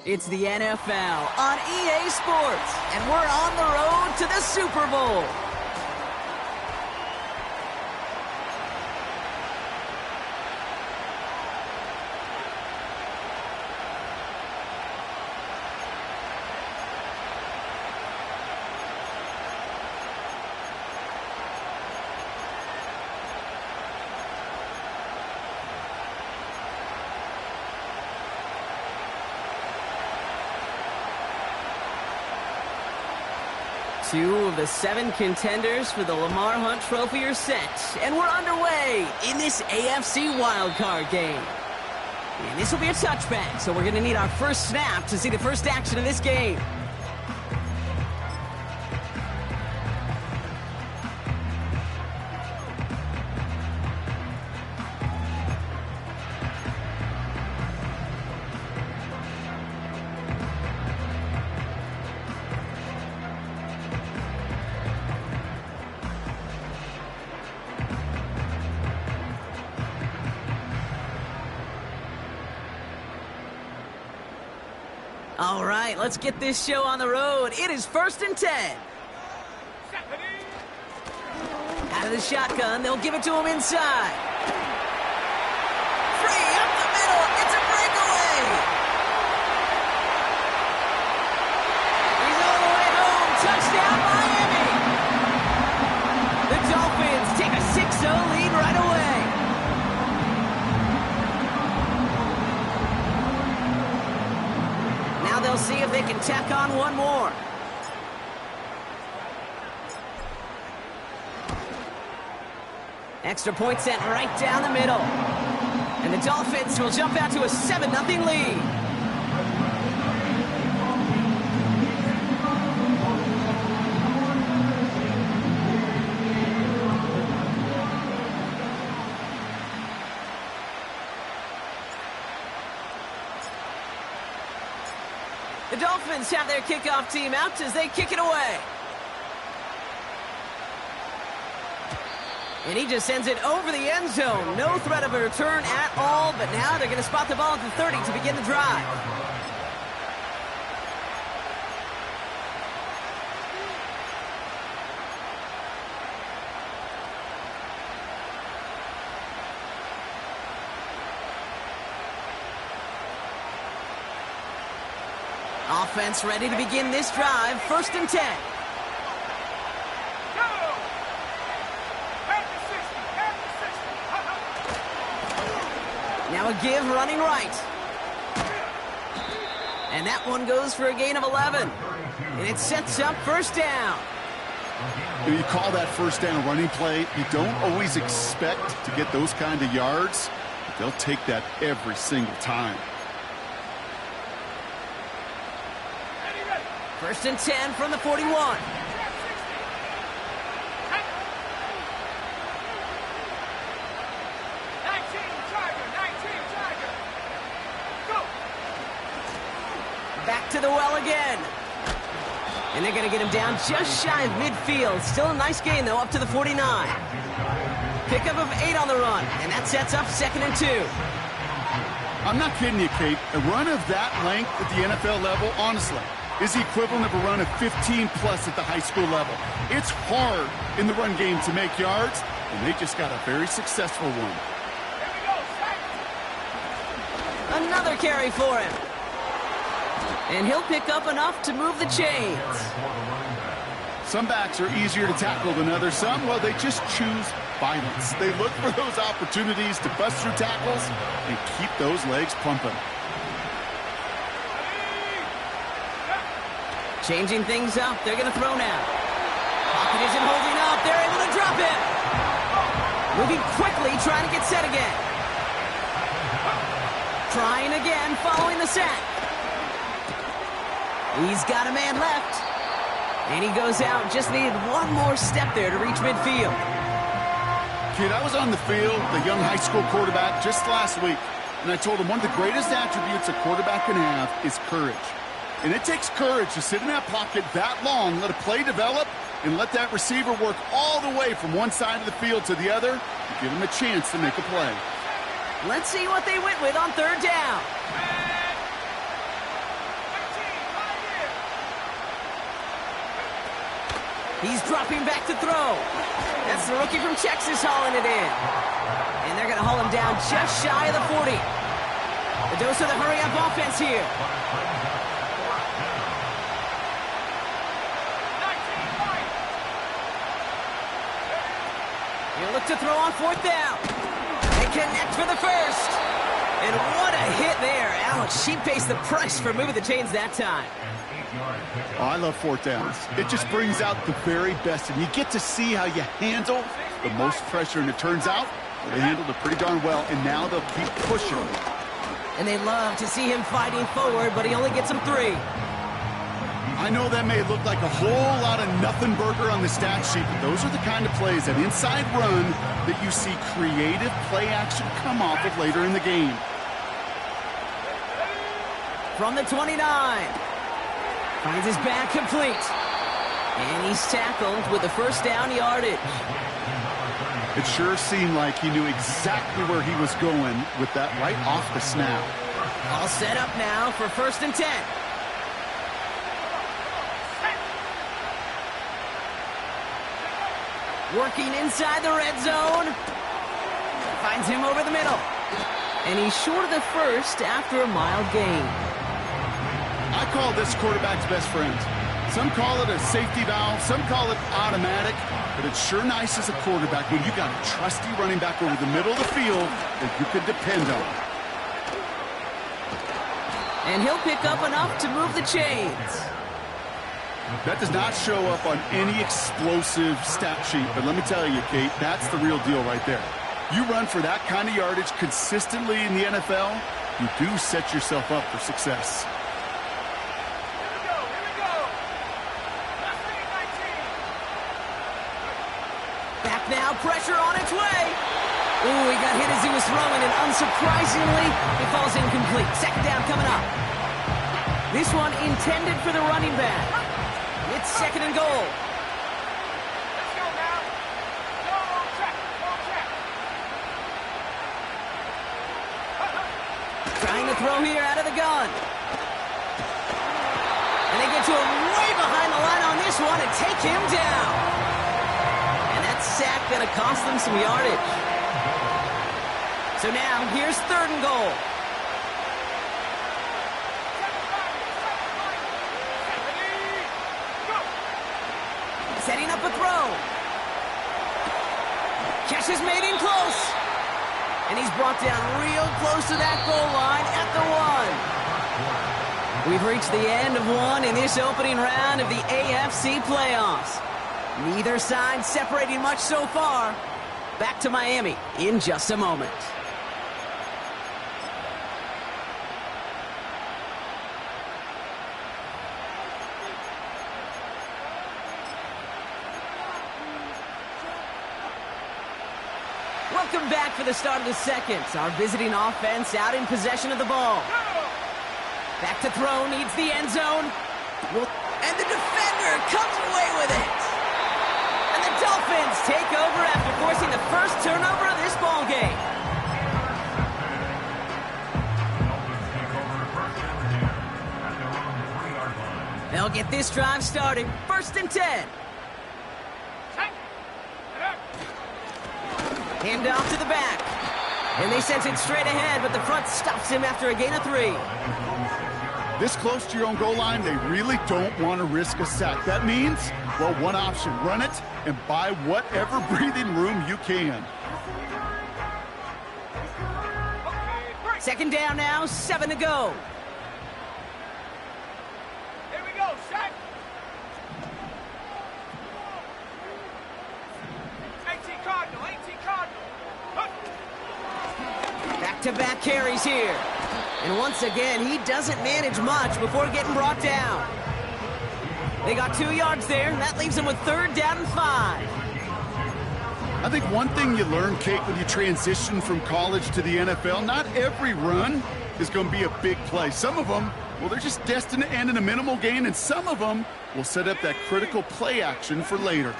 It's the NFL on EA Sports, and we're on the road to the Super Bowl. Two of the 7 contenders for the Lamar Hunt Trophy are set, and we're underway in this AFC wildcard game. And this will be a touchback, so we're going to need our first snap to see the first action of this game. All right, let's get this show on the road. It is 1st and 10. Out of the shotgun, they'll give it to him inside. Free up the middle. It's a breakaway. He's all the way home. Touchdown, Miami. The Dolphins take a 6-0 lead right away. They'll see if they can tack on one more. Extra point sent right down the middle. And the Dolphins will jump out to a 7-0 lead. The Dolphins have their kickoff team out as they kick it away. And he just sends it over the end zone. No threat of a return at all, but now they're going to spot the ball at the 30 to begin the drive. Offense ready to begin this drive. 1st and 10. Now a give running right. And that one goes for a gain of 11. And it sets up 1st down. When you call that 1st down running play, you don't always expect to get those kind of yards. But they'll take that every single time. 1st and 10 from the 41. Back to the well again. And they're going to get him down just shy of midfield. Still a nice gain, though, up to the 49. Pickup of 8 on the run, and that sets up 2nd and 2. I'm not kidding you, Kate. A run of that length at the NFL level, honestly, is the equivalent of a run of 15-plus at the high school level. It's hard in the run game to make yards, and they just got a very successful one. Another carry for him. And he'll pick up enough to move the chains. Some backs are easier to tackle than others. Some, well, they just choose violence. They look for those opportunities to bust through tackles and keep those legs pumping. Changing things up. They're going to throw now. Pocket isn't holding up. They're able to drop it. Moving quickly, trying to get set again. Trying again, following the sack. He's got a man left. And he goes out. Just needed one more step there to reach midfield. Kid, I was on the field, the young high school quarterback, just last week. And I told him one of the greatest attributes a quarterback can have is courage. And it takes courage to sit in that pocket that long, let a play develop, and let that receiver work all the way from one side of the field to the other to give him a chance to make a play. Let's see what they went with on 3rd down. He's dropping back to throw. That's the rookie from Texas hauling it in. And they're going to haul him down just shy of the 40. The dose of the hurry-up offense here. He'll look to throw on 4th down. They connect for the first. And what a hit there. Alex, she pays the price for moving the chains that time. Oh, I love 4th downs. It just brings out the very best, and you get to see how you handle the most pressure, and it turns out they handled it pretty darn well, and now they'll keep pushing. And they love to see him fighting forward, but he only gets them 3. I know that may look like a whole lot of nothing burger on the stat sheet, but those are the kind of plays, that inside run, that you see creative play action come off of later in the game. From the 29. Finds his back complete. And he's tackled with the first down yardage. It sure seemed like he knew exactly where he was going with that right off the snap. All set up now for 1st and 10. Working inside the red zone. Finds him over the middle. And he's short of the first after a mild gain. I call this quarterback's best friend. Some call it a safety valve, some call it automatic, but it's sure nice as a quarterback when you got a trusty running back over the middle of the field that you can depend on. And he'll pick up enough to move the chains. That does not show up on any explosive stat sheet, but let me tell you, Kate, that's the real deal right there. You run for that kind of yardage consistently in the NFL, you do set yourself up for success. Back now, pressure on its way. Ooh, he got hit as he was throwing, and unsurprisingly, it falls incomplete. 2nd down coming up. This one intended for the running back. It's 2nd and goal. Let's go now. Go on track. Trying to throw here out of the gun. And they get to him way behind the line on this one and take him down. And that sack going to cost them some yardage. So now, here's 3rd and goal. Setting up a throw. Catch is made in close. And he's brought down real close to that goal line at the 1. We've reached the end of one in this opening round of the AFC playoffs. Neither side separating much so far. Back to Miami in just a moment. Welcome back for the start of the second. Our visiting offense out in possession of the ball. Back to throw, needs the end zone. And the defender comes away with it. And the Dolphins take over after forcing the first turnover of this ball game. They'll get this drive started. 1st and 10. Hand off to the back. And they send it straight ahead, but the front stops him after a gain of 3. This close to your own goal line, they really don't want to risk a sack. That means, well, one option, run it and buy whatever breathing room you can. 2nd down now, 7 to go. Here we go, set. 18 Cardinal. Back-to-back carries here. And once again, he doesn't manage much before getting brought down. They got 2 yards there, and that leaves him with 3rd down and 5. I think one thing you learn, Kate, when you transition from college to the NFL, not every run is going to be a big play. Some of them, well, they're just destined to end in a minimal gain, and some of them will set up that critical play action for later.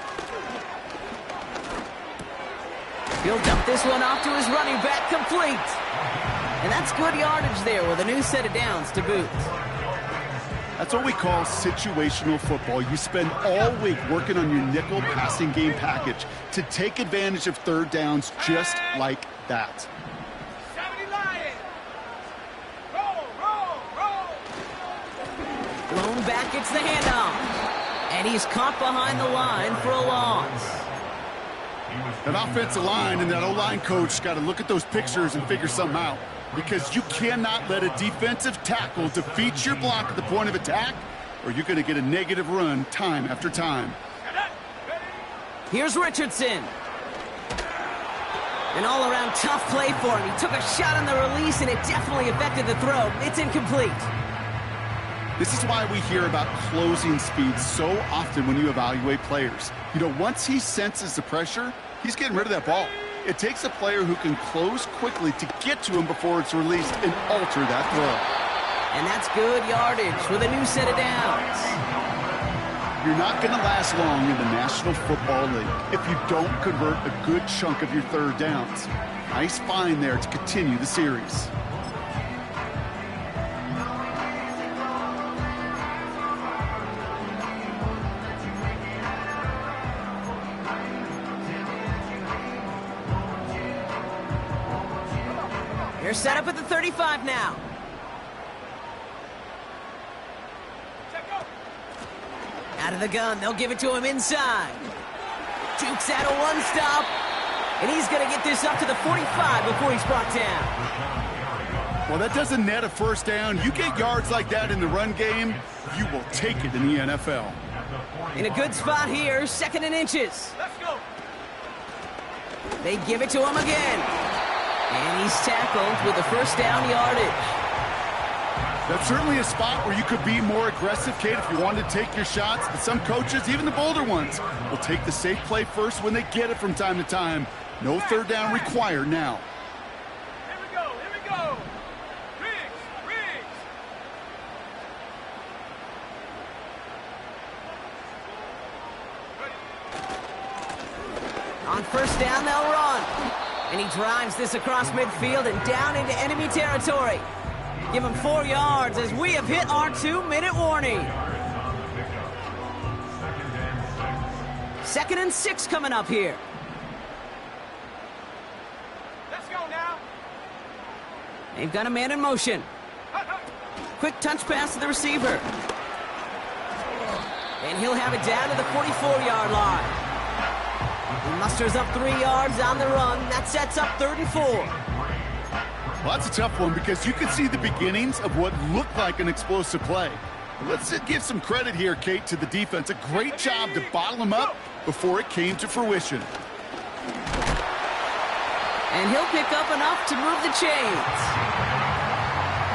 He'll dump this one off to his running back, complete. And that's good yardage there with a new set of downs to boot. That's what we call situational football. You spend all week working on your nickel passing game package to take advantage of third downs just like that. 70 Lions. Roll, roll, roll. Blown back gets the handoff. And he's caught behind the line for a loss. That offensive line and that O-line coach got to look at those pictures and figure something out. Because you cannot let a defensive tackle defeat your block at the point of attack, or you're going to get a negative run time after time. Here's Richardson. An all-around tough play for him. He took a shot on the release, and it definitely affected the throw. It's incomplete. This is why we hear about closing speed so often when you evaluate players. You know, once he senses the pressure, he's getting rid of that ball. It takes a player who can close quickly to get to him before it's released and alter that throw. And that's good yardage with a new set of downs. You're not going to last long in the National Football League if you don't convert a good chunk of your third downs. Nice find there to continue the series. They're set up at the 35 now. Out of the gun, they'll give it to him inside. Jukes out a one-stop, and he's going to get this up to the 45 before he's brought down. Well, that doesn't net a first down. You get yards like that in the run game, you will take it in the NFL. In a good spot here, 2nd and inches. Let's go. They give it to him again. And he's tackled with the first down yardage. That's certainly a spot where you could be more aggressive, Kate, if you wanted to take your shots. But some coaches, even the bolder ones, will take the safe play first when they get it from time to time. No third down required now. Here we go. Here we go. Riggs. On first down, they'll run. And he drives this across midfield and down into enemy territory. Give him 4 yards as we have hit our 2-minute warning. 2nd and 6 coming up here. Let's go now. They've got a man in motion. Quick touch pass to the receiver. And he'll have it down to the 44-yard line. He musters up 3 yards on the run. That sets up 3rd and 4. Well, that's a tough one because you can see the beginnings of what looked like an explosive play. Let's give some credit here, Kate, to the defense. A great job to bottle him up before it came to fruition. And he'll pick up enough to move the chains.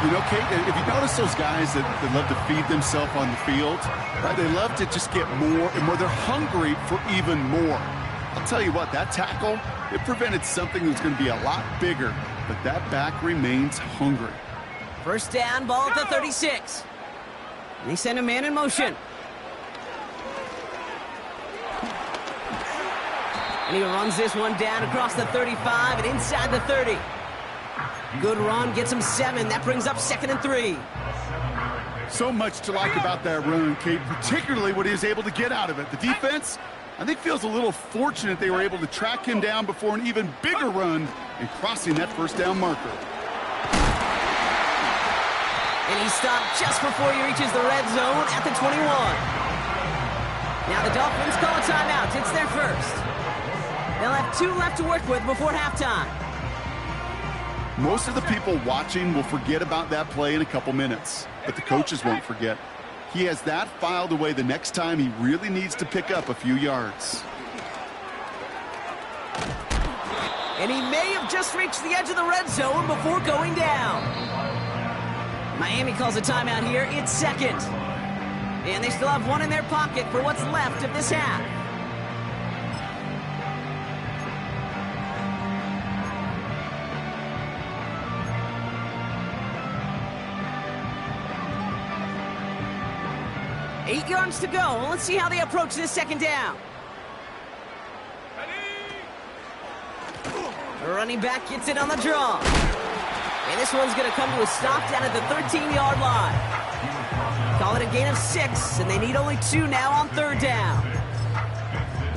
You know, Kate, if you notice those guys that love to feed themselves on the field, right? They love to just get more and more. They're hungry for even more. I'll tell you what, that tackle, it prevented something that's going to be a lot bigger, but that back remains hungry. First down, ball at the 36. And they send a man in motion. And he runs this one down across the 35 and inside the 30. Good run, gets him 7. That brings up 2nd and 3. So much to like about that run, Kate, particularly what he was able to get out of it. The defense, I think, feels a little fortunate they were able to track him down before an even bigger run and crossing that first down marker. And he stopped just before he reaches the red zone at the 21. Now the Dolphins call a timeout. It's their first. They'll have 2 left to work with before halftime. Most of the people watching will forget about that play in a couple minutes, but the coaches won't forget. He has that filed away the next time he really needs to pick up a few yards. And he may have just reached the edge of the red zone before going down. Miami calls a timeout here. It's 2nd. And they still have 1 in their pocket for what's left of this half. Eight yards to go. Let's see how they approach this 2nd down. The running back gets it on the draw. And this one's going to come to a stop down at the 13-yard line. Call it a gain of 6, and they need only 2 now on 3rd down.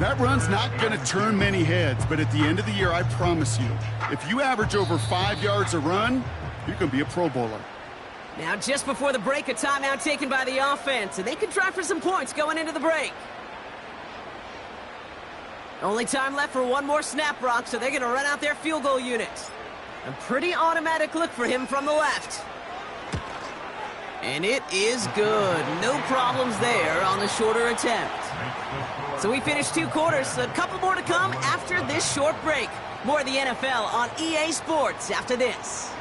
That run's not going to turn many heads, but at the end of the year, I promise you, if you average over 5 yards a run, you're going to be a Pro Bowler. Now, just before the break, a timeout taken by the offense, and they can try for some points going into the break. Only time left for one more snap, Brock, so they're going to run out their field goal unit. A pretty automatic look for him from the left. And it is good. No problems there on the shorter attempt. So we finished 2 quarters. A couple more to come after this short break. More of the NFL on EA Sports after this.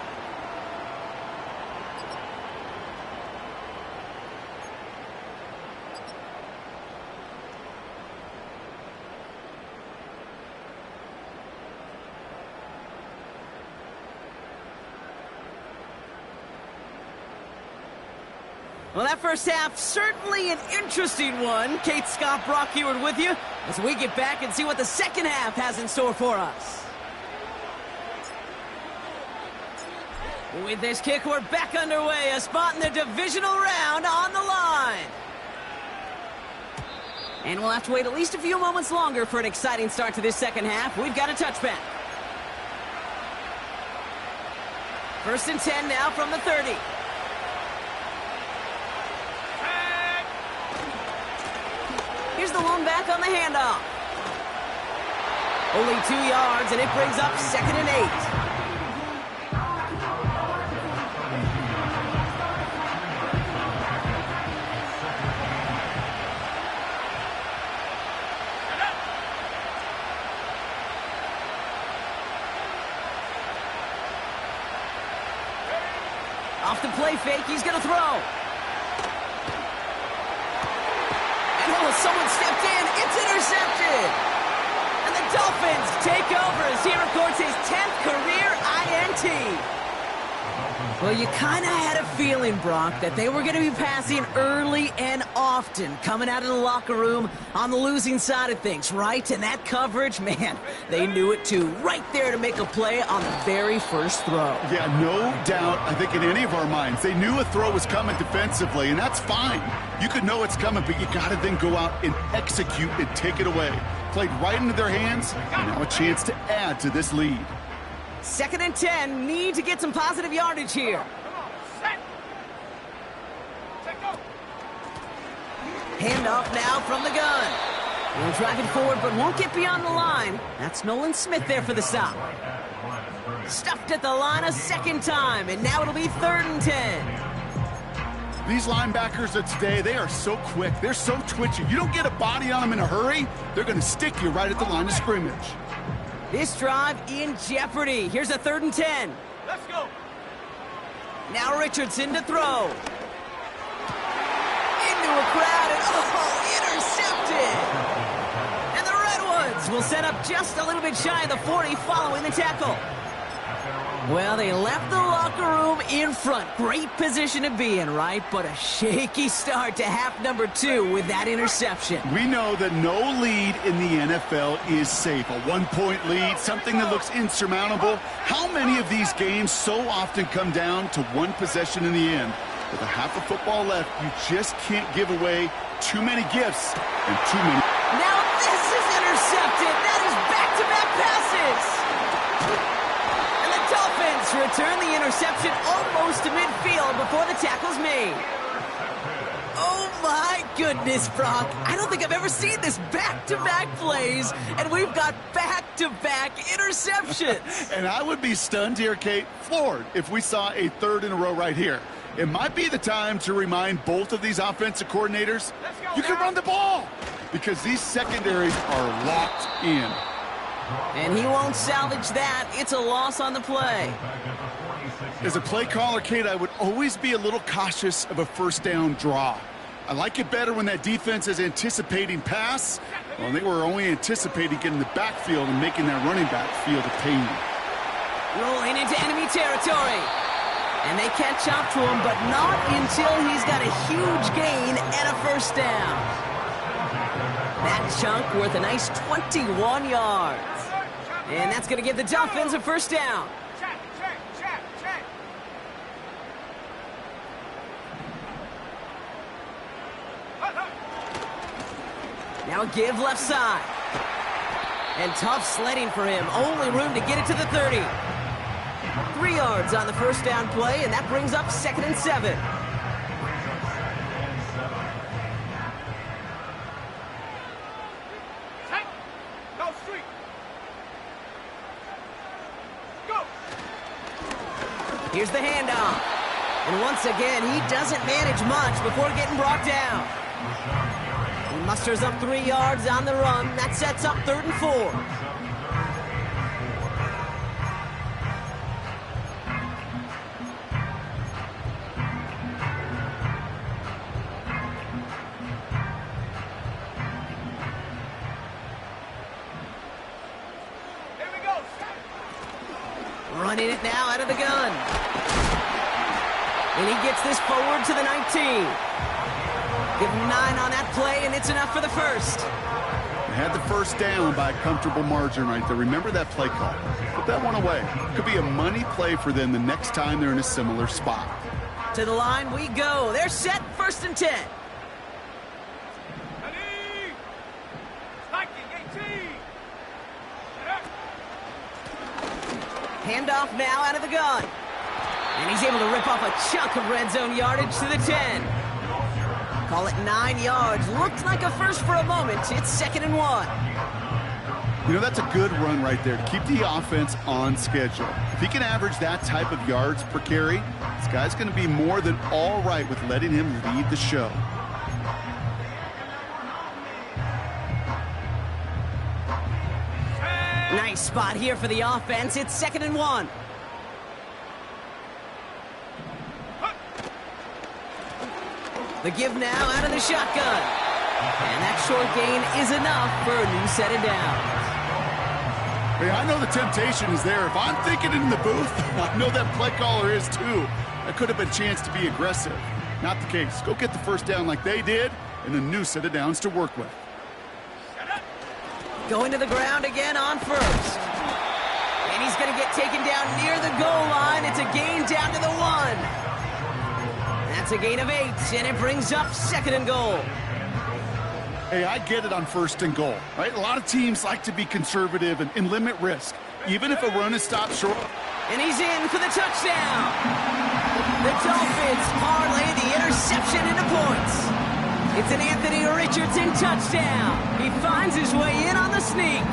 Well, that first half, certainly an interesting one. Kate, Scott, Brock Heward with you as we get back and see what the second half has in store for us. With this kick, we're back underway. A spot in the divisional round on the line. And we'll have to wait at least a few moments longer for an exciting start to this second half. We've got a touchback. 1st and 10 now from the 30. Here's the lone back on the handoff. Only 2 yards, and it brings up 2nd and 8. Off the play fake, he's going to throw. Someone stepped in. It's intercepted. And the Dolphins take over as he records his 10th career INT. Well, you kind of had a feeling, Brock, that they were going to be passing early and often coming out of the locker room on the losing side of things, right? And that coverage, man, they knew it too. Right there to make a play on the very first throw. Yeah, no doubt. I think in any of our minds, they knew a throw was coming defensively, and that's fine. You could know it's coming, but you got to then go out and execute and take it away. Played right into their hands, and now a chance to add to this lead. 2nd and 10, need to get some positive yardage here. Handoff now from the gun. He'll drive it forward, but won't get beyond the line. That's Nolan Smith there for the stop. Stuffed at the line a 2nd time, and now it'll be 3rd and 10. These linebackers of today, they are so quick. They're so twitchy. You don't get a body on them in a hurry, they're going to stick you right at the line of scrimmage. This drive in jeopardy. Here's a 3rd and 10. Let's go. Now Richardson to throw. Into a crowd, and intercepted. And the Redwoods will set up just a little bit shy of the 40 following the tackle. Well, they left the locker room in front. Great position to be in, right? But a shaky start to half number 2 with that interception. We know that no lead in the NFL is safe. A 1-point lead, something that looks insurmountable. How many of these games so often come down to one possession in the end? With a half of football left, you just can't give away too many gifts and too many. Now this is intercepted. That is back-to-back passes. Dolphins return the interception almost to midfield before the tackle's made. Oh my goodness, Brock. I don't think I've ever seen this back-to-back plays, and we've got back-to-back interceptions. And I would be stunned here, Kate, floored, if we saw a 3rd in a row right here. It might be the time to remind both of these offensive coordinators, you can run the ball, because these secondaries are locked in. And he won't salvage that. It's a loss on the play. As a play caller, Kate, I would always be a little cautious of a 1st down draw. I like it better when that defense is anticipating pass. Well, they were only anticipating getting the backfield and making that running back feel the pain. Rolling into enemy territory. And they catch up to him, but not until he's got a huge gain and a 1st down. That chunk worth a nice 21 yards. And that's going to give the Dolphins a 1st down. Check. Now a give left side. And tough sledding for him. Only room to get it to the 30. 3 yards on the first down play, and that brings up 2nd and 7. Go street. Go. Here's the handoff. And once again, he doesn't manage much before getting brought down. He musters up 3 yards on the run. That sets up 3rd and 4. Here we go. Running it now out of the gun. And he gets this forward to the 19. Give him 9 on that play, and it's enough for the first. They had the first down by a comfortable margin right there. Remember that play call. Put that one away. Could be a money play for them the next time they're in a similar spot. To the line we go. They're set, 1st and 10. Ready. Striking 18. Handoff now out of the gun. And he's able to rip off a chunk of red zone yardage to the 10. Call it 9 yards. Looked like a first for a moment. It's 2nd and 1. You know, that's a good run right there to keep the offense on schedule. If he can average that type of yards per carry, this guy's going to be more than all right with letting him lead the show. Nice spot here for the offense. It's 2nd and 1. The give now out of the shotgun. And that short gain is enough for a new set of downs. Hey, I know the temptation is there. If I'm thinking in the booth, I know that play caller is too. That could have been a chance to be aggressive. Not the case. Go get the first down like they did, and a new set of downs to work with. Going to the ground again on first. And he's going to get taken down near the goal line. It's a gain down to the 1. That's a gain of 8, and it brings up 2nd and goal. Hey, I get it on 1st and goal, right? A lot of teams like to be conservative and limit risk, even if a run is stopped short. And he's in for the touchdown. The Dolphins parlay the interception into points. It's an Anthony Richardson touchdown. He finds his way in on the sneak.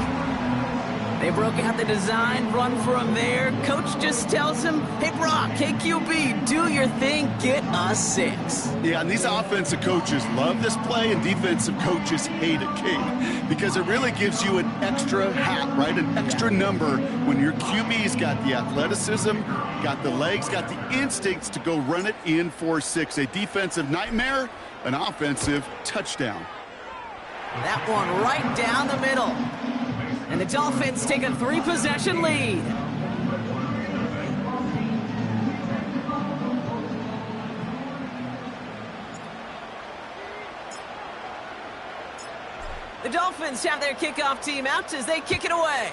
They broke out the design run for him there. Coach just tells him, hey, Brock, hey, QB, do your thing, get us 6. Yeah, and these offensive coaches love this play, and defensive coaches hate it, Kate, because it really gives you an extra hat, right, an extra number when your QB's got the athleticism, got the legs, got the instincts to go run it in for 6. A defensive nightmare, an offensive touchdown. That one right down the middle. And the Dolphins take a 3-possession lead. The Dolphins have their kickoff team out as they kick it away.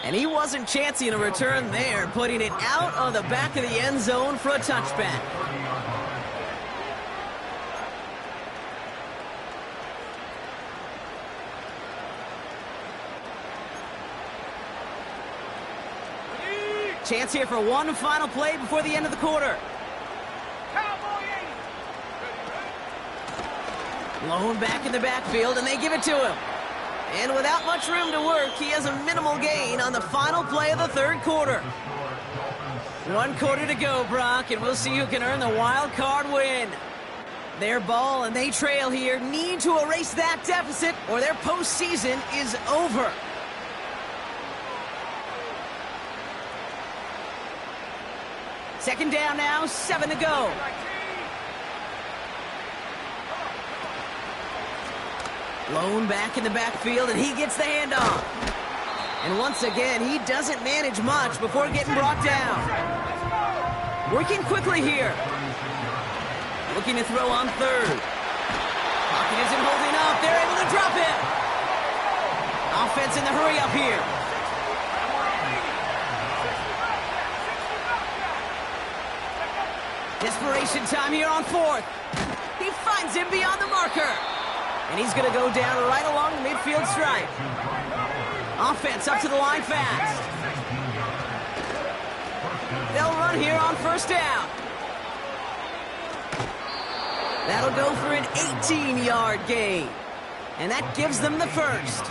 And he wasn't chancing a return there, putting it out of the back of the end zone for a touchback. Chance here for one final play before the end of the quarter. Lone back in the backfield, and they give it to him. And without much room to work, he has a minimal gain on the final play of the 3rd quarter. 1 quarter to go, Brock, and we'll see who can earn the wild card win. Their ball, and they trail here, need to erase that deficit, or their postseason is over. Second down now, 7 to go. Lone back in the backfield, and he gets the handoff. And once again, he doesn't manage much before getting brought down. Working quickly here. Looking to throw on 3rd. Pocket isn't holding up. They're able to drop it. Offense in the hurry up here. Desperation time here on 4th. He finds him beyond the marker. And he's going to go down right along the midfield stripe. Offense up to the line fast. They'll run here on first down. That'll go for an 18-yard gain. And that gives them the first.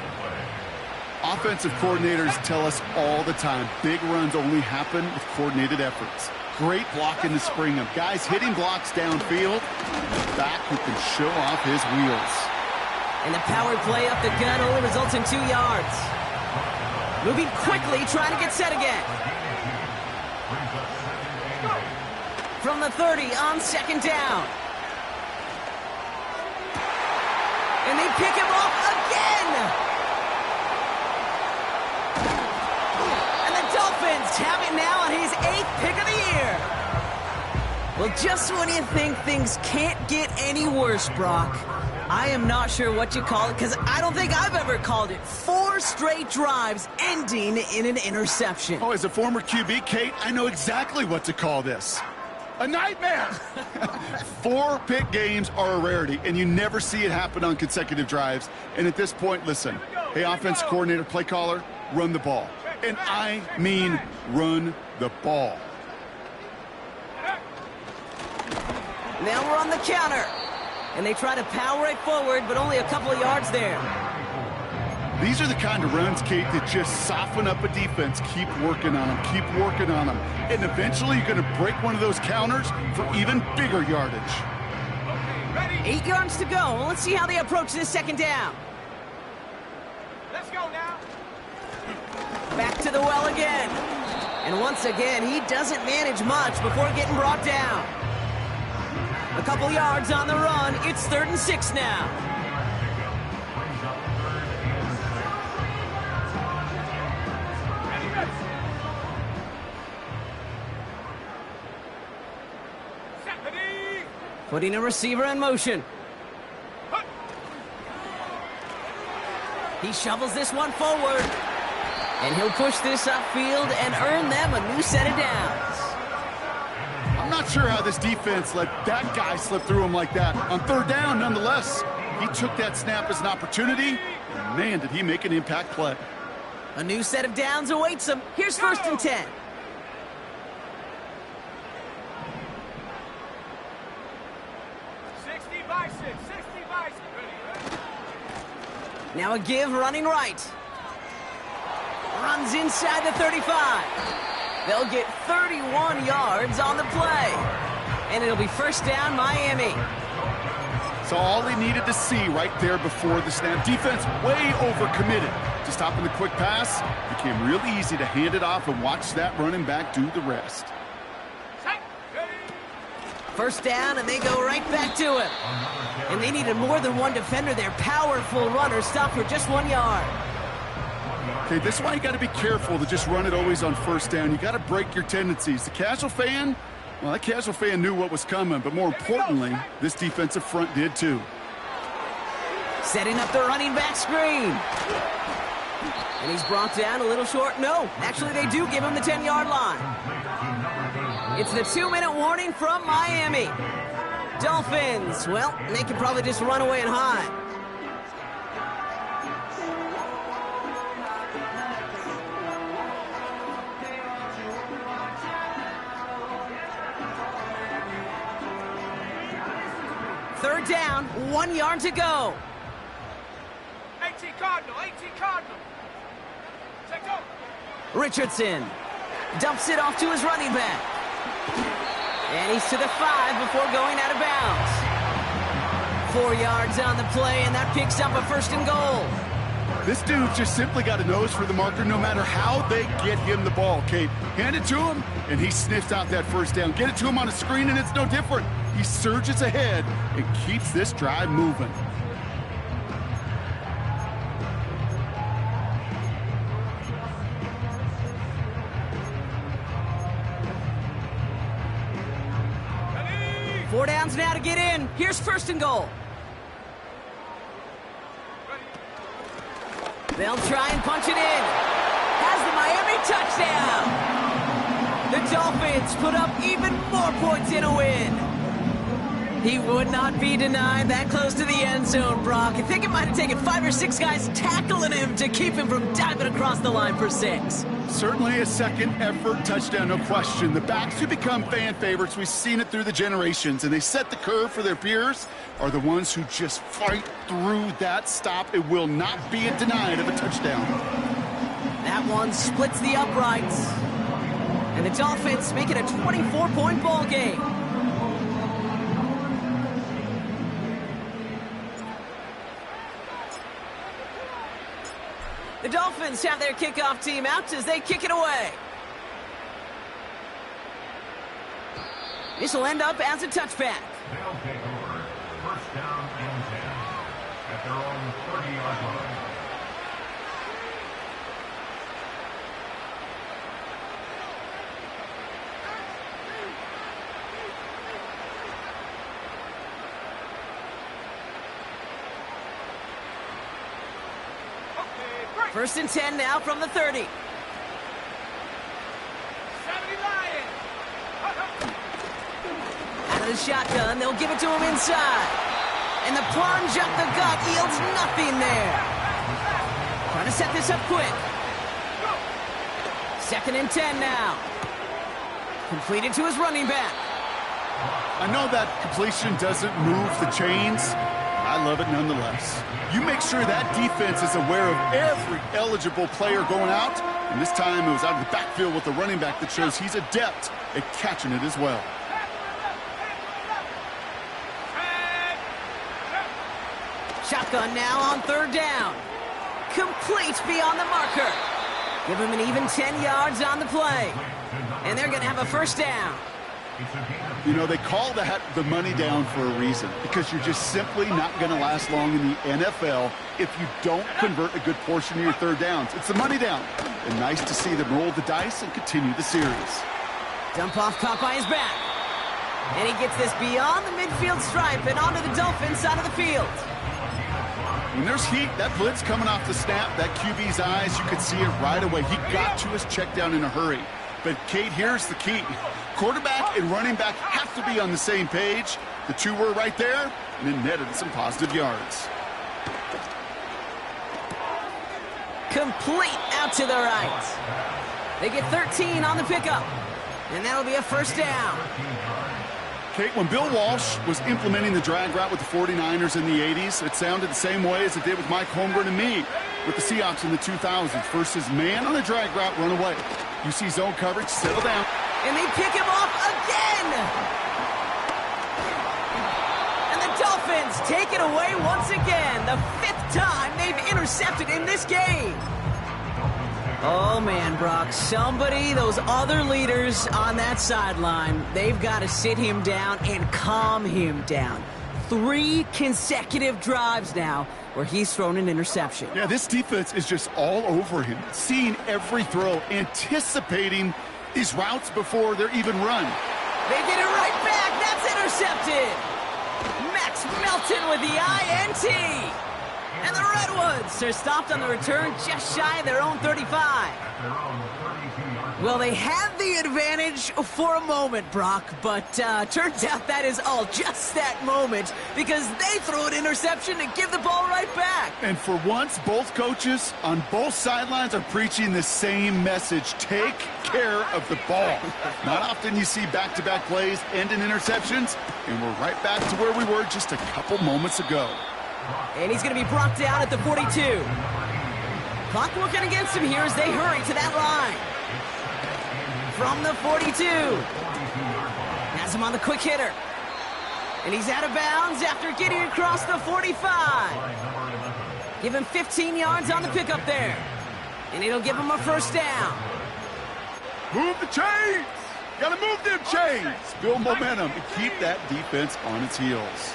Offensive coordinators tell us all the time, big runs only happen with coordinated efforts. Great block in the spring of guys hitting blocks downfield. Back who can show off his wheels. And the power play up the gun only results in 2 yards. Moving quickly, trying to get set again. From the 30 on second down. And they pick him off again. And the Dolphins have it now on his 8th pick of the year. Well, just when you think things can't get any worse, Brock, I am not sure what you call it, because I don't think I've ever called it 4 straight drives ending in an interception. Oh, as a former QB, Kate, I know exactly what to call this. A nightmare! 4 pick games are a rarity, and you never see it happen on consecutive drives. And at this point, listen, hey, offense coordinator, play caller, run the ball. And I mean run the ball. Now we're on the counter. And they try to power it forward, but only a couple of yards there. These are the kind of runs, Kate, that just soften up a defense. Keep working on them, keep working on them. And eventually you're going to break one of those counters for even bigger yardage. 8 yards to go. Let's see how they approach this second down. Let's go now. Back to the well again. And once again, he doesn't manage much before getting brought down. A couple yards on the run. It's 3rd and 6 now. Putting a receiver in motion. He shovels this one forward. And he'll push this upfield and earn them a new set of downs. I'm not sure how this defense let that guy slip through him like that. On 3rd down, nonetheless, he took that snap as an opportunity. And man, did he make an impact play. A new set of downs awaits him. Here's 1st and 10. Now a give running right. Runs inside the 35. They'll get 31 yards on the play. And it'll be first down, Miami. So all they needed to see right there before the snap. Defense way overcommitted. To stopping the quick pass, became really easy to hand it off and watch that running back do the rest. First down, and they go right back to him. And they needed more than one defender. Their powerful runner stopped for just 1 yard. Okay, this is why you got to be careful to just run it always on first down. You got to break your tendencies. The casual fan, well, that casual fan knew what was coming, but more importantly, this defensive front did too. Setting up the running back screen. And he's brought down a little short. No, actually they do give him the 10-yard line. It's the 2-minute warning from Miami. Dolphins, well, they could probably just run away and hide. Third down, 1 yard to go. 18 Cardinal, 18 Cardinal. Take go. Richardson dumps it off to his running back. And he's to the 5 before going out of bounds. 4 yards on the play, and that picks up a 1st and goal. This dude's just simply got a nose for the marker no matter how they get him the ball, Kate. Hand it to him, and he sniffs out that first down. Get it to him on a screen, and it's no different. He surges ahead and keeps this drive moving. Ready? 4 downs now to get in. Here's 1st and goal. They'll try and punch it in. Has the Miami touchdown. The Dolphins put up even more points in a win. He would not be denied that close to the end zone, Brock. I think it might have taken 5 or 6 guys tackling him to keep him from diving across the line for 6. Certainly a second effort touchdown, no question. The backs who become fan favorites, we've seen it through the generations, and they set the curve for their peers, are the ones who just fight through that stop. It will not be denied of a touchdown. That one splits the uprights. And the Dolphins make it a 24-point ball game. The Dolphins have their kickoff team out as they kick it away. This will end up as a touchback. They'll take over. First down and 10 at their own 30-yard line. First and 10 now from the 30. 70 Lions. Out of the shotgun, they'll give it to him inside. And the plunge up the gut yields nothing there. Trying to set this up quick. Second and 10 now. Completed to his running back. I know that completion doesn't move the chains. I love it nonetheless. You make sure that defense is aware of every eligible player going out. And this time it was out of the backfield with the running back that shows he's adept at catching it as well. Shotgun now on third down. Complete beyond the marker. Give him an even 10 yards on the play. And they're going to have a first down. You know, they call that the money down for a reason, because you're just simply not going to last long in the NFL if you don't convert a good portion of your third downs. It's the money down. And nice to see them roll the dice and continue the series. Dump off caught by his back. And he gets this beyond the midfield stripe and onto the Dolphins side of the field. When there's heat, that blitz coming off the snap, that QB's eyes, you could see it right away. He got to his check down in a hurry. But, Kate, here's the key. Quarterback and running back have to be on the same page. The two were right there, and it netted some positive yards. Complete out to the right. They get 13 on the pickup. And that'll be a first down. Kate, when Bill Walsh was implementing the drag route with the 49ers in the 80s, it sounded the same way as it did with Mike Holmgren and me with the Seahawks in the 2000s. Versus man on the drag route, run away. You see zone coverage, settle down. And they pick him off again! And the Dolphins take it away once again. The 5th time they've intercepted in this game. Oh, man, Brock. Somebody, those other leaders on that sideline, they've got to sit him down and calm him down. 3 consecutive drives now where he's thrown an interception. Yeah, this defense is just all over him. Seeing every throw, anticipating these routes before they're even run. They get it right back. That's intercepted. Max Melton with the INT. And the Redwoods are stopped on the return just shy of their own 35. Well, they had the advantage for a moment, Brock, but turns out that is all just that moment because they throw an interception to give the ball right back. And for once, both coaches on both sidelines are preaching the same message. Take care of the ball. Not often you see back-to-back plays end in interceptions, and we're right back to where we were just a couple moments ago. And he's going to be brought down at the 42. Clock working against him here as they hurry to that line. From the 42. Has him on the quick hitter. And he's out of bounds after getting across the 45. Give him 15 yards on the pickup there. And it'll give him a first down. Move the chains! Gotta move them chains! Build momentum and keep that defense on its heels.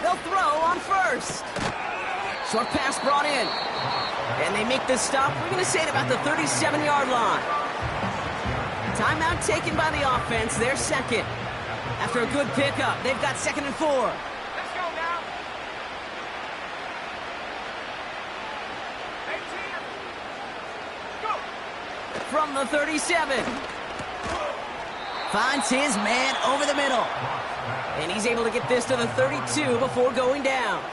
They'll throw on first. Short pass brought in. And they make this stop, we're going to say, at about the 37-yard line. Timeout taken by the offense, their second. After a good pickup, they've got 2nd and 4. Let's go now. 18. Go. From the 37. Finds his man over the middle. And he's able to get this to the 32 before going down.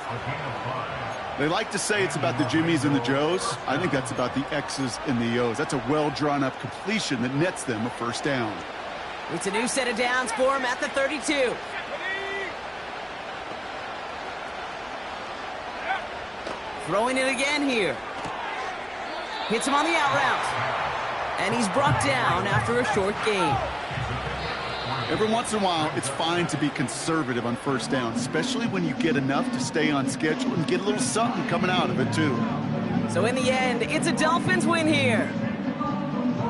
They like to say it's about the Jimmies and the Joes. I think that's about the X's and the O's. That's a well-drawn-up completion that nets them a first down. It's a new set of downs for him at the 32. Throwing it again here. Hits him on the out route. And he's brought down after a short gain. Every once in a while, it's fine to be conservative on first down, especially when you get enough to stay on schedule and get a little something coming out of it, too. So in the end, it's a Dolphins win here.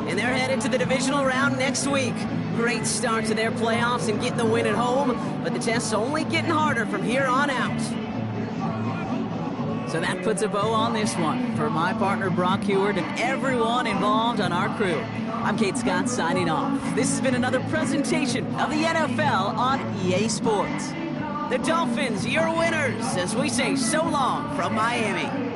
And they're headed to the divisional round next week. Great start to their playoffs and getting the win at home, but the test's only getting harder from here on out. So that puts a bow on this one. For my partner Brock Heward and everyone involved on our crew, I'm Kate Scott signing off. This has been another presentation of the NFL on EA Sports. The Dolphins, your winners, as we say so long from Miami.